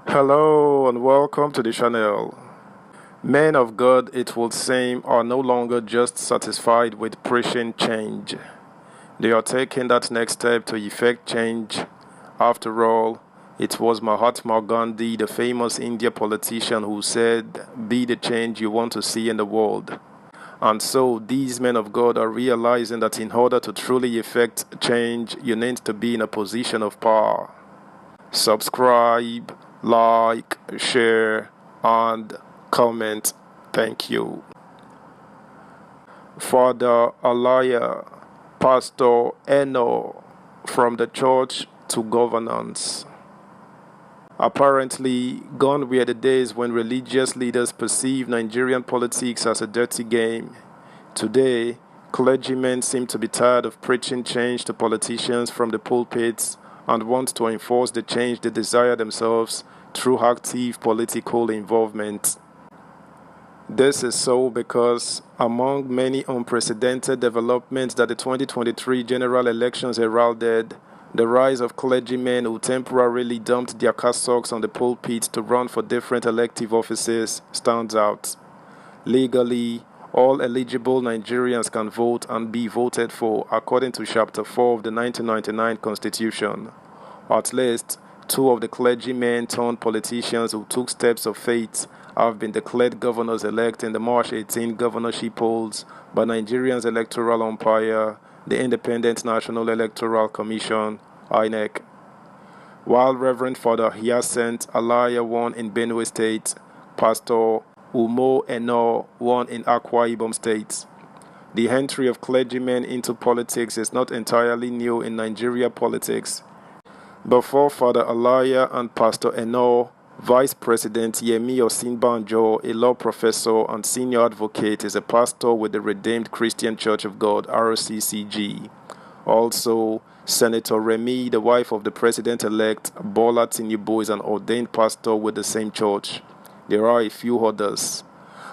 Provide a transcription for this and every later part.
Hello and welcome to the channel. Men of God, it would seem, are no longer just satisfied with preaching change. They are taking that next step to effect change. After all, it was Mahatma Gandhi, the famous Indian politician, who said, "Be the change you want to see in the world." And so these men of God are realizing that in order to truly effect change, you need to be in a position of power. Subscribe, like, share, and comment. Thank you. Father Alaya, Pastor Eno, from the church to governance. Apparently, gone were the days when religious leaders perceived Nigerian politics as a dirty game. Today, clergymen seem to be tired of preaching change to politicians from the pulpits and want to enforce the change they desire themselves through active political involvement. This is so because, among many unprecedented developments that the 2023 general elections heralded, the rise of clergymen who temporarily dumped their cassocks on the pulpit to run for different elective offices stands out. Legally, all eligible Nigerians can vote and be voted for according to Chapter 4 of the 1999 Constitution. At least, two of the clergymen turned politicians who took steps of faith have been declared governors-elect in the March 18 governorship polls by Nigeria's electoral umpire, the Independent National Electoral Commission, INEC. While Reverend Father Hyacinth Alaya won in Benue State, Pastor Umo Eno won in Akwa Ibom State. The entry of clergymen into politics is not entirely new in Nigeria politics. Before Father Alaya and Pastor Eno, Vice President Yemi Osinbanjo, a law professor and senior advocate, is a pastor with the Redeemed Christian Church of God, RCCG. Also, Senator Remi, the wife of the president-elect, Bola Tinubu, is an ordained pastor with the same church. There are a few others.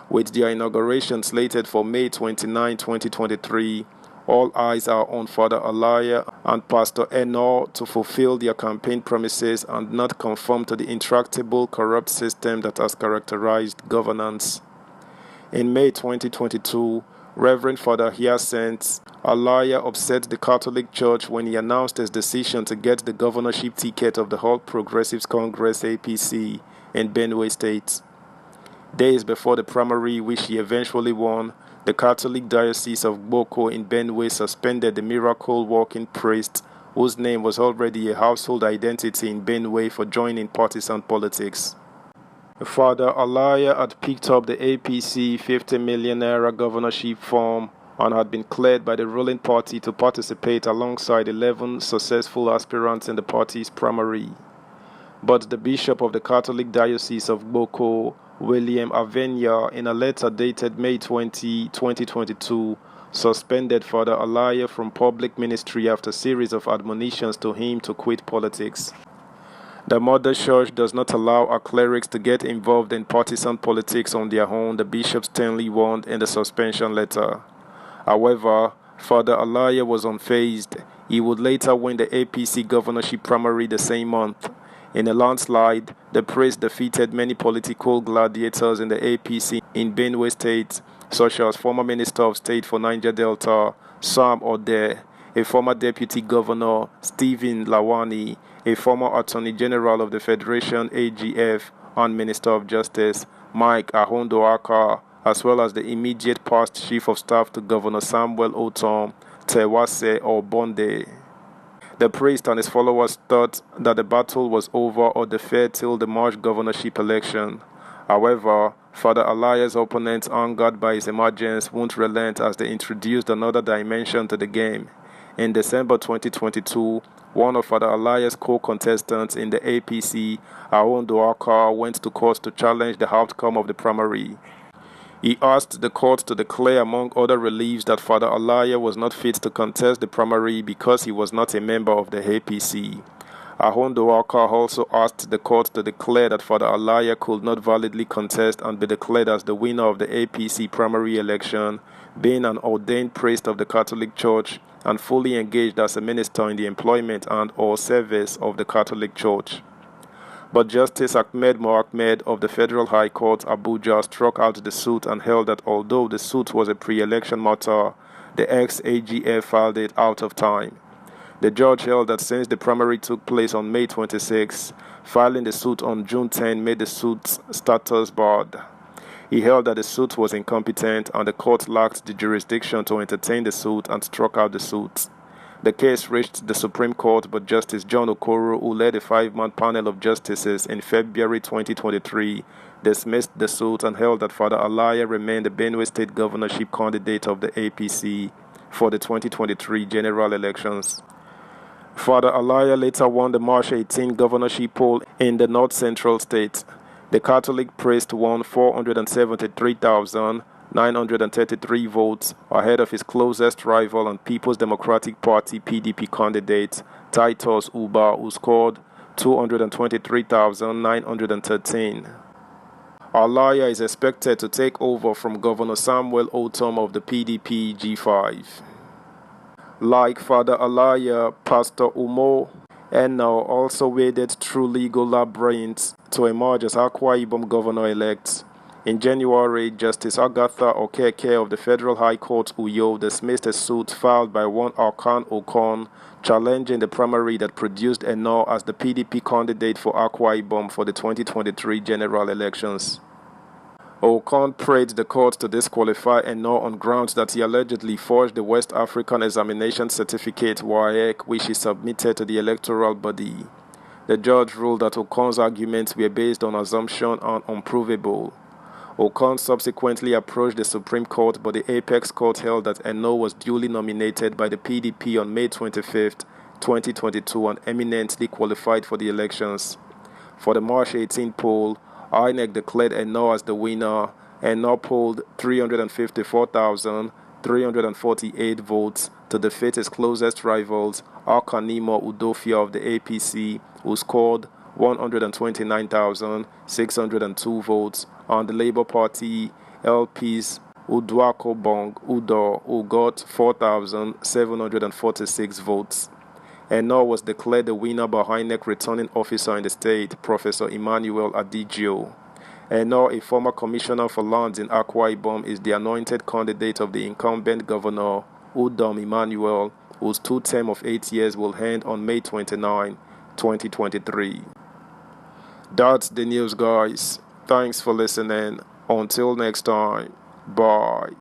With their inauguration slated for May 29, 2023, all eyes are on Father Alaya and Pastor Eno to fulfill their campaign promises and not conform to the intractable, corrupt system that has characterized governance. In May 2022, Reverend Father Hyacinth Alaya upset the Catholic Church when he announced his decision to get the governorship ticket of the All Progressives Congress APC in Benue State. Days before the primary, which he eventually won, the Catholic Diocese of Boko in Benue suspended the miracle-working priest whose name was already a household identity in Benue for joining partisan politics. Father Alaya had picked up the APC 50 million naira governorship form and had been cleared by the ruling party to participate alongside 11 successful aspirants in the party's primary. But the Bishop of the Catholic Diocese of Boko, William Avenya, in a letter dated May 20, 2022, suspended Father Alaya from public ministry after a series of admonitions to him to quit politics. The Mother Church does not allow her clerics to get involved in partisan politics on their own, the bishop sternly warned in the suspension letter. However, Father Alaya was unfazed. He would later win the APC governorship primary the same month. In a landslide, the priest defeated many political gladiators in the APC in Benue State, such as former Minister of State for Niger Delta, Sam Ode, a former Deputy Governor, Stephen Lawani, a former Attorney General of the Federation AGF, and Minister of Justice, Mike Ahondoaka, as well as the immediate past Chief of Staff to Governor Samuel Otom, Tewase Obonde. The priest and his followers thought that the battle was over or deferred till the March governorship election. However, Father Alaya's opponents, angered by his emergence, won't relent as they introduced another dimension to the game. In December 2022, one of Father Alaya's co-contestants in the APC, Ahondoaka, went to court to challenge the outcome of the primary. He asked the court to declare, among other reliefs, that Father Alaya was not fit to contest the primary because he was not a member of the APC. Ahondoaka also asked the court to declare that Father Alaya could not validly contest and be declared as the winner of the APC primary election, being an ordained priest of the Catholic Church and fully engaged as a minister in the employment and/or service of the Catholic Church. But Justice Ahmed Mohamed of the Federal High Court, Abuja, struck out the suit and held that although the suit was a pre-election matter, the ex-AGF filed it out of time. The judge held that since the primary took place on May 26, filing the suit on June 10 made the suit's status barred. He held that the suit was incompetent and the court lacked the jurisdiction to entertain the suit and struck out the suit. The case reached the Supreme Court, but Justice John Okoro, who led a 5-man panel of justices in February 2023, dismissed the suit and held that Father Alaya remained the Benue State governorship candidate of the APC for the 2023 general elections. Father Alaya later won the March 18 governorship poll in the North Central state. The Catholic priest won 473,933 votes ahead of his closest rival and People's Democratic Party (PDP) candidate, Titus Uba, who scored 223,913. Alaya is expected to take over from Governor Samuel Otom of the PDP G5. Like Father Alaya, Pastor Umo Eno also waded through legal labyrinths to emerge as Akwa Ibom governor-elect. In January, Justice Agatha Okeke of the Federal High Court Uyo dismissed a suit filed by one Arkan Okon challenging the primary that produced Eno as the PDP candidate for Akwa Ibom for the 2023 general elections. Okon prayed the court to disqualify Eno on grounds that he allegedly forged the West African Examination Certificate (WAEC), which he submitted to the electoral body. The judge ruled that Okon's arguments were based on assumption and unprovable. Okon subsequently approached the Supreme Court, but the Apex Court held that Eno was duly nominated by the PDP on May 25, 2022 and eminently qualified for the elections. For the March 18 poll, INEC declared Eno as the winner. Eno polled 354,348 votes to defeat his closest rivals, Akanimo Udofia of the APC, who scored 129,602 votes, and the Labour Party LP's Uduako Bong Udo, who got 4,746 votes. Eno was declared the winner by INEC returning officer in the state, Professor Emmanuel Adigio. Eno, a former commissioner for lands in Akwa Ibom, is the anointed candidate of the incumbent governor, Udom Emmanuel, whose term of 8 years will end on May 29, 2023. That's the news, guys. Thanks for listening. Until next time, bye.